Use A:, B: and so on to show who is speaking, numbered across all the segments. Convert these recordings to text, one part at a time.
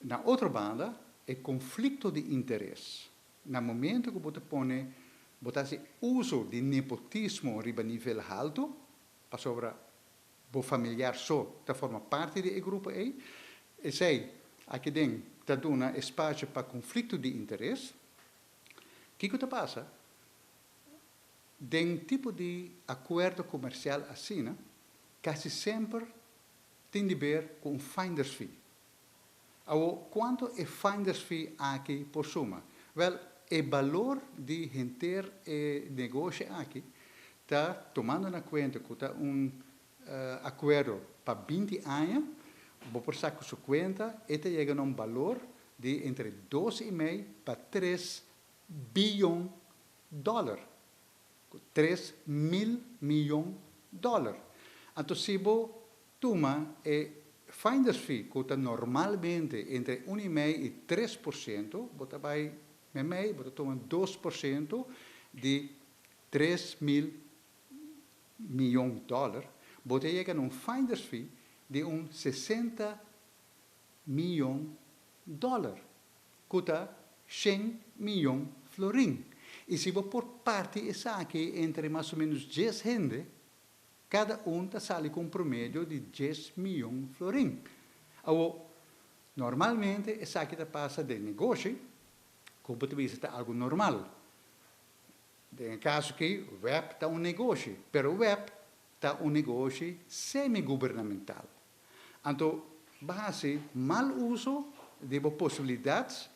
A: Na outra banda, é conflito de interesse. No momento que você põe, você uso de nepotismo a nível alto, para sobre o familiar só, que forma parte do grupo aí, e sei, aqui dentro, está dando espaço para conflito de interesse. O que passa? Den tipo de acordo comercial assim, né, quase sempre tem a ver com finder's fee. Ou quanto é finder's fee aqui por suma? Well, o valor de enter negócio aqui está tomando na conta que está acordo para 20 anos, vou por saco sua conta, e chega a valor de entre 2,5 para 3 bilhões de dólares. 3 mil milhões de dólares. Então, se você toma finder's fee, que está normalmente entre 1,5% e 3%, você vai, você toma 2% de 3 mil milhões de dólares, você chega a finder's fee de 60 milhões de dólares, que está 100 milhões de florins. E se você por parte essa aqui entre mais ou menos 10 gente, cada está sale com um promédio de 10 milhões de florins. Normalmente, essa aqui passa de negócio, como você vê, está algo normal. No caso que o web está um negócio, mas o web está um negócio semi-governamental. Então, base mal uso de possibilidades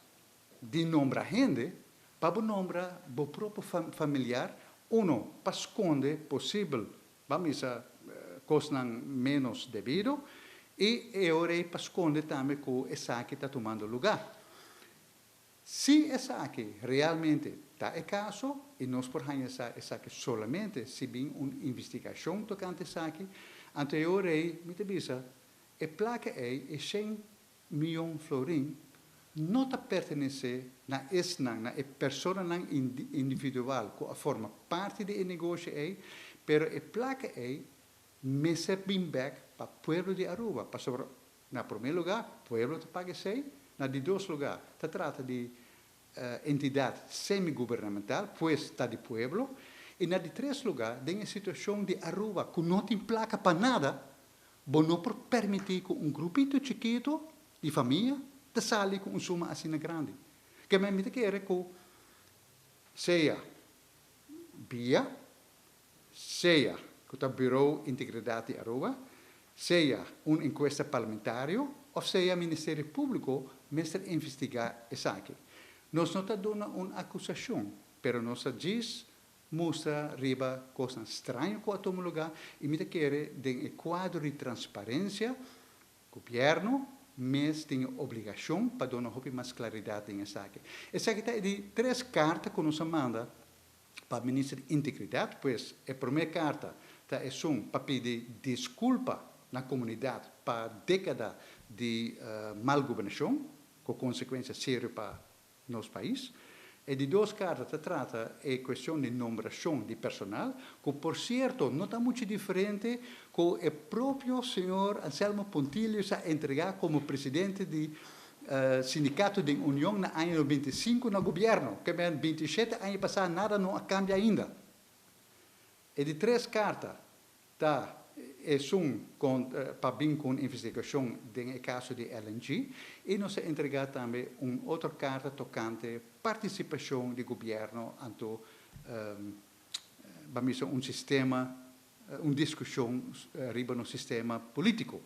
A: de nombrar gente, para nombrar o próprio familiar, para esconder possível, vamos a coisas menos devido, e agora para esconder também que essa aqui está tomando lugar. Se essa aqui realmente está em caso, e nós podemos essa aqui solamente se vem uma investigação tocante essa aqui, anteriormente, me avisa, a placa é 100 milhões de florins, não pertence a pessoa individual que forma parte do negócio, mas a placa é mesa back para o povo de Aruba. Para sobre, na primeiro lugar, o povo paga 6, na de dois lugares, se trata de entidade semi-governamental, pois está de povo, e na de três lugar, tem a situação de Aruba, que não tem placa para nada, não permitir que um grupito chiquito de família te sale com uma suma assim grande. Que me quer que seja via, seja que o Bureau de Integridade de Aruba, seja uma encuesta parlamentar, ou seja o Ministério Público, mestre investigar essa aqui. Nós não estamos dando uma acusação, mas nós diz, mostra riba coisas estranhas que tomam lugar, e me quer de quadro de transparência, governo, mas tem obrigação para dar mais claridade nessa aqui. Essa aqui está de 3 cartas que nos manda para o Ministério de Integridade, pois a primeira carta é para pedir desculpa na comunidade para a década de mal governação, com consequências sérias para o nosso país. E de 2 cartas trata a questão de nomeação de personal, que, por certo, não está muito diferente com o próprio senhor Anselmo Pontilho a entregar como presidente do Sindicato de União no ano 25 no governo, que em 27 anos passados nada não cambia ainda. E de 3 cartas, está para vir com investigação no caso de LNG, e nos entregar também uma outra carta tocante participação do governo vamos um sistema, uma discussão riba no sistema político.